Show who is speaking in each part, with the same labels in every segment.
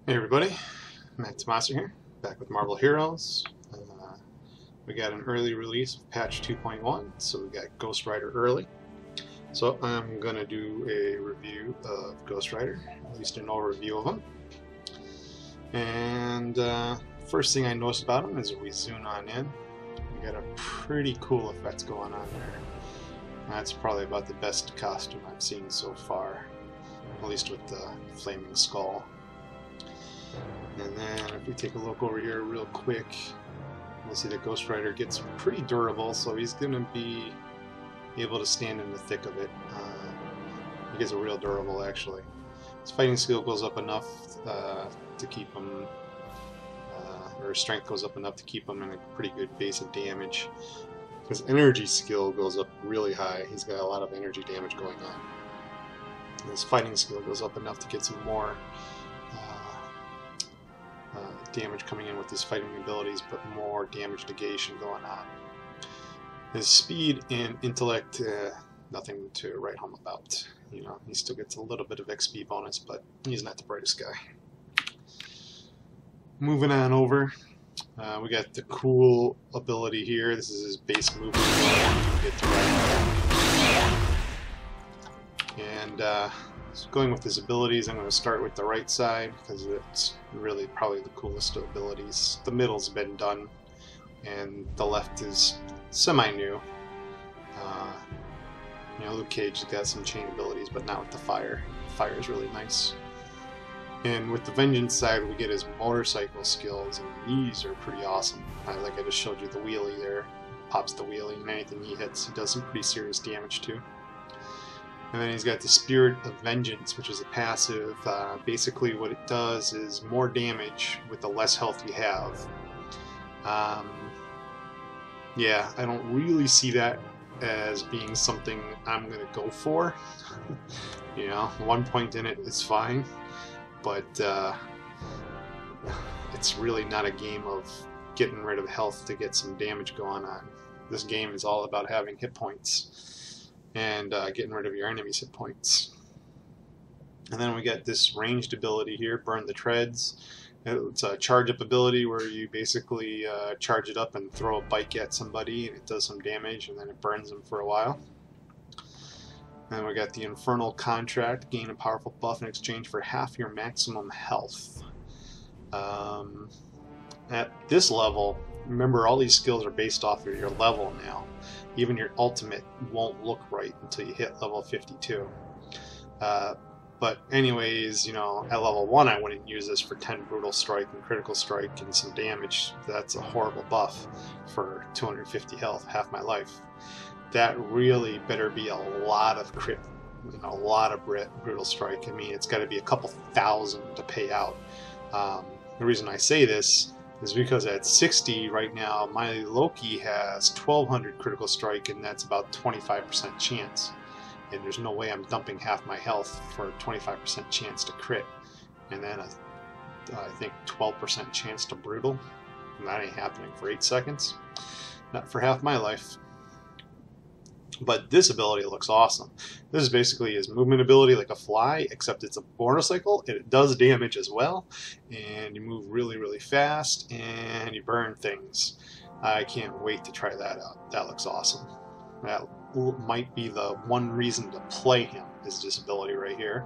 Speaker 1: Hey everybody, Max Master here, back with Marvel Heroes. We got an early release of patch 2.1, so we got Ghost Rider early. So I'm going to do a review of Ghost Rider, at least an overview of him. And first thing I noticed about him is we zoom on in, we got a pretty cool effect going on there. That's probably about the best costume I've seen so far, at least with the flaming skull. And then if we take a look over here real quick, we'll see that Ghost Rider gets pretty durable, so he's going to be able to stand in the thick of it. He gets a real durable, actually. His fighting skill goes up enough to keep him, or his strength goes up enough to keep him in a pretty good base of damage. His energy skill goes up really high. He's got a lot of energy damage going on. His fighting skill goes up enough to get some more damage coming in with his fighting abilities, but more damage negation going on. His speed and intellect, nothing to write home about. You know, he still gets a little bit of XP bonus, but he's not the brightest guy. Moving on over, we got the cool ability here. This is his base movement. Get to right. And so going with his abilities, I'm going to start with the right side because it's really probably the coolest of abilities. The middle's been done, and the left is semi-new. You know, Luke Cage has got some chain abilities, but not with the fire. Fire is really nice. And with the Vengeance side, we get his motorcycle skills, and these are pretty awesome. Like I just showed you the wheelie there. Pops the wheelie, and anything he hits, he does some pretty serious damage to. And then he's got the Spirit of Vengeance, which is a passive. Basically what it does is more damage with the less health you have. Yeah, I don't really see that as being something I'm going to go for. You know, 1 point in it is fine, but it's really not a game of getting rid of health to get some damage going on. This game is all about having hit points and getting rid of your enemy's hit points. And then we got this ranged ability here, Burn the Treads. It's a charge up ability where you basically charge it up and throw a bike at somebody, and it does some damage, and then it burns them for a while. And then we got the Infernal Contract, gain a powerful buff in exchange for half your maximum health. At this level, remember all these skills are based off of your level now. Even your ultimate won't look right until you hit level 52. But anyways, you know, at level 1 I wouldn't use this for 10 Brutal Strike and Critical Strike and some damage. That's a horrible buff for 250 health, half my life. That really better be a lot of crit, you know, a lot of Brutal Strike. I mean, it's got to be a couple thousand to pay out. The reason I say this is because at 60 right now, my Loki has 1200 Critical Strike, and that's about 25% chance. And there's no way I'm dumping half my health for a 25% chance to crit. And then I think 12% chance to brutal. And that ain't happening for 8 seconds. Not for half my life. But this ability looks awesome. This is basically his movement ability like a fly, except it's a motorcycle, and it does damage as well. And you move really, really fast, and you burn things. I can't wait to try that out. That looks awesome. That might be the one reason to play him, is this ability right here.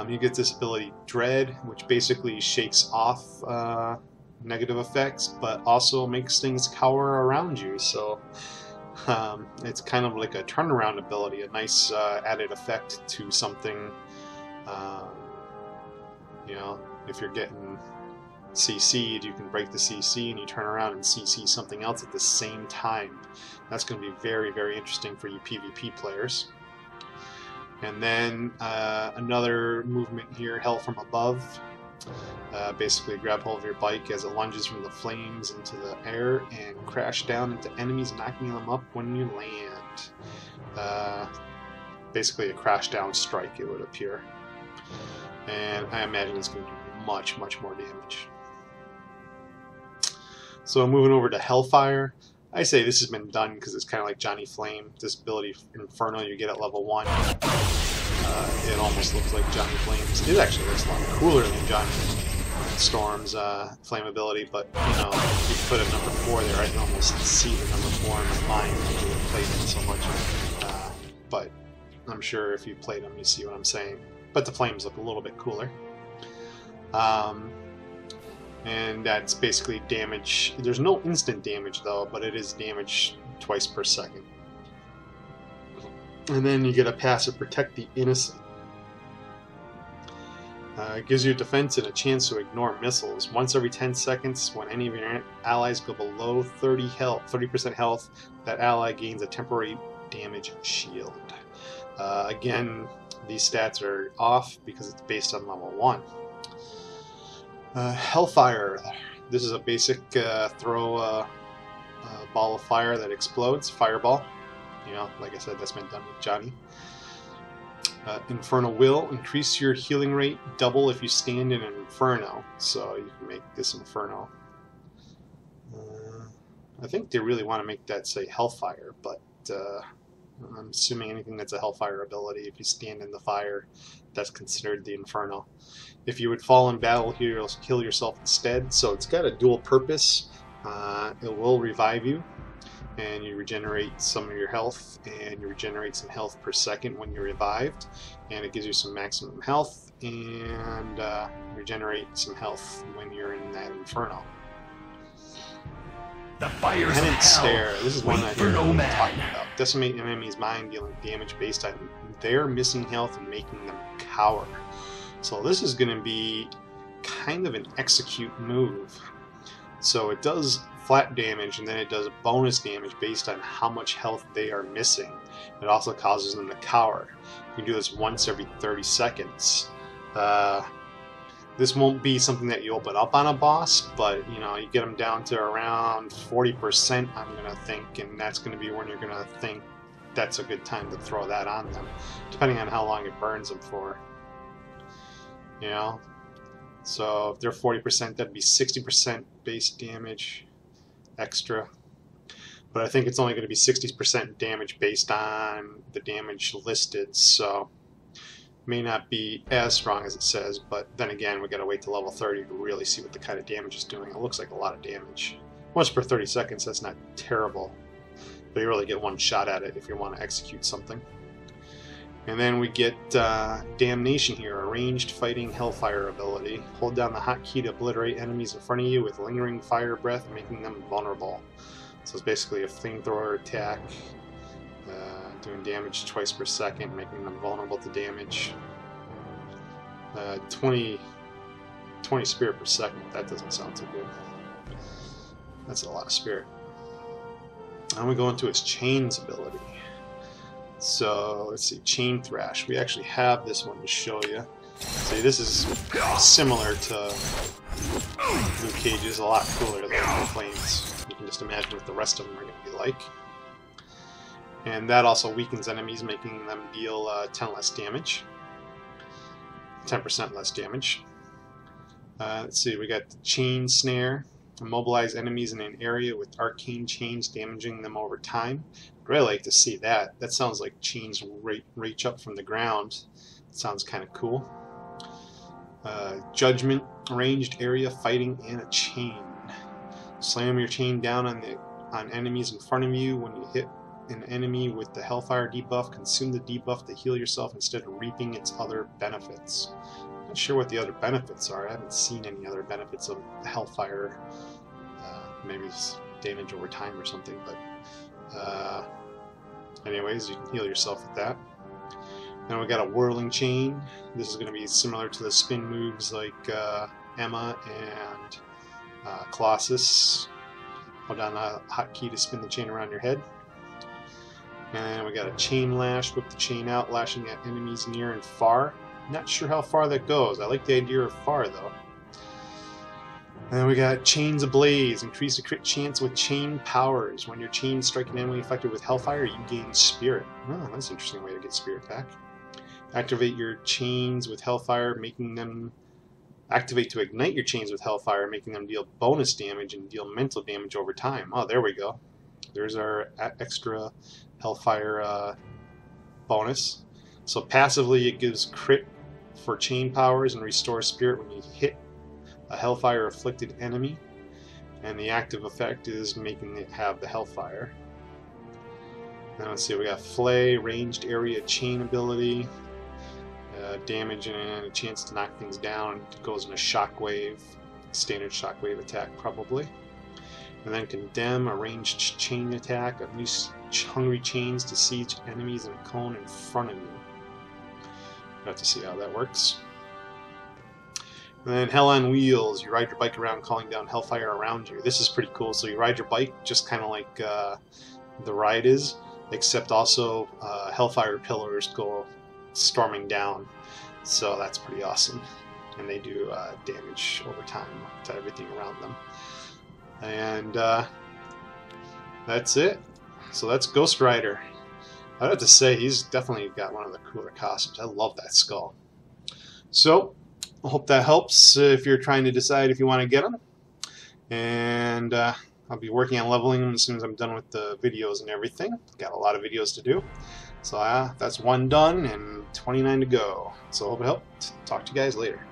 Speaker 1: You get this ability Dread, which basically shakes off negative effects, but also makes things cower around you. So it's kind of like a turnaround ability, a nice added effect to something. You know, if you're getting CC'd, you can break the CC and you turn around and CC something else at the same time. That's going to be very, very interesting for you PvP players. And then another movement here, Hell from Above. Basically grab hold of your bike as it lunges from the flames into the air and crash down into enemies, knocking them up when you land. Basically a crash down strike, it would appear. And I imagine it's going to do much, much more damage. So moving over to Hellfire, I say this has been done because it's kind of like Johnny Flame. This ability Inferno you get at level 1. it almost looks like Johnny Flames. It actually looks a lot cooler than Johnny Storm's flammability, but you know, if you put a number 4 there, I can almost see the number 4 in my mind because I've played it so much. But I'm sure if you played them, you see what I'm saying. But the flames look a little bit cooler. And that's basically damage. There's no instant damage though, but it is damage twice per second. And then you get a passive Protect the Innocent. It gives you defense and a chance to ignore missiles. Once every 10 seconds, when any of your allies go below 30% health, that ally gains a temporary damage shield. Again, these stats are off because it's based on level 1. Hellfire. This is a basic throw a ball of fire that explodes. Fireball. You know, like I said, that's been done with Johnny. Inferno Will. Increase your healing rate double if you stand in an Inferno. So you can make this Inferno. I think they really want to make that say Hellfire, but I'm assuming anything that's a Hellfire ability, if you stand in the fire, that's considered the Inferno. If you would fall in battle, you'll kill yourself instead. So it's got a dual purpose. It will revive you, and you regenerate some of your health, and you regenerate some health per second when you're revived, and it gives you some maximum health, and regenerate some health when you're in that Inferno.
Speaker 2: The fires
Speaker 1: Penance
Speaker 2: of hell.
Speaker 1: Stare. This is one that
Speaker 2: for
Speaker 1: you're
Speaker 2: no man.
Speaker 1: talking about. Decimate an enemy's mind, dealing damage based on their missing health and making them cower. So this is going to be kind of an execute move. So it does flat damage, and then it does bonus damage based on how much health they are missing. It also causes them to cower. You can do this once every 30 seconds. This won't be something that you open up on a boss, but you know, you get them down to around 40%, I'm going to think, and that's going to be when you're going to think that's a good time to throw that on them, depending on how long it burns them for. You know? So if they're 40%, that'd be 60% base damage extra. But I think it's only going to be 60% damage based on the damage listed, so may not be as strong as it says, but then again, we got to wait till level 30 to really see what the kind of damage is doing. It looks like a lot of damage. Once per 30 seconds, that's not terrible, but you really get one shot at it if you want to execute something. And then we get Damnation here, a ranged fighting Hellfire ability. Hold down the hotkey to obliterate enemies in front of you with lingering fire breath, making them vulnerable. So it's basically a flamethrower attack, doing damage twice per second, making them vulnerable to damage. 20 spirit per second. That doesn't sound too good. That's a lot of spirit. Now we go into its Chains ability. So let's see, Chain Thrash. We actually have this one to show you. See, this is similar to Luke Cage's, a lot cooler than the Flames. You can just imagine what the rest of them are going to be like. And that also weakens enemies, making them deal 10 less damage. 10% less damage. Let's see, we got the Chain Snare. Immobilize enemies in an area with arcane chains, damaging them over time. I'd really like to see that. That sounds like chains reach up from the ground. It sounds kind of cool. Judgment, ranged area, fighting, and a chain. Slam your chain down on enemies in front of you. When you hit an enemy with the Hellfire debuff, consume the debuff to heal yourself instead of reaping its other benefits. Not sure what the other benefits are. I haven't seen any other benefits of Hellfire. Maybe it's damage over time or something, but anyways, you can heal yourself with that. Then we got a Whirling Chain. This is going to be similar to the spin moves like Emma and Colossus. Hold down the hotkey to spin the chain around your head. And we got a Chain Lash. Whip the chain out, lashing at enemies near and far. Not sure how far that goes. I like the idea of far though. And then we got Chains Ablaze. Increase the crit chance with chain powers. When your chains strike an enemy affected with Hellfire, you gain Spirit. Oh, that's an interesting way to get Spirit back. Activate your chains with Hellfire, making them... Activate to ignite your chains with Hellfire, making them deal bonus damage and deal mental damage over time. Oh, there we go. There's our extra Hellfire bonus. So passively it gives crit for chain powers and restores spirit when you hit a Hellfire afflicted enemy, and the active effect is making it have the Hellfire. Now let's see, we got Flay, ranged area chain ability, damage and a chance to knock things down. It goes in a shockwave, standard shockwave attack probably. And then Condemn, a ranged chain attack, unleash hungry chains to siege enemies in a cone in front of you. We'll have to see how that works. And then Hell on Wheels, you ride your bike around calling down Hellfire around you. This is pretty cool. So you ride your bike just kind of like the ride is, except also Hellfire pillars go storming down. So that's pretty awesome. And they do damage over time to everything around them. And that's it. So that's Ghost Rider. I'd have to say he's definitely got one of the cooler costumes. I love that skull. So I hope that helps if you're trying to decide if you want to get him. And I'll be working on leveling him as soon as I'm done with the videos and everything. Got a lot of videos to do. So that's one done and 29 to go. So I hope it helped. Talk to you guys later.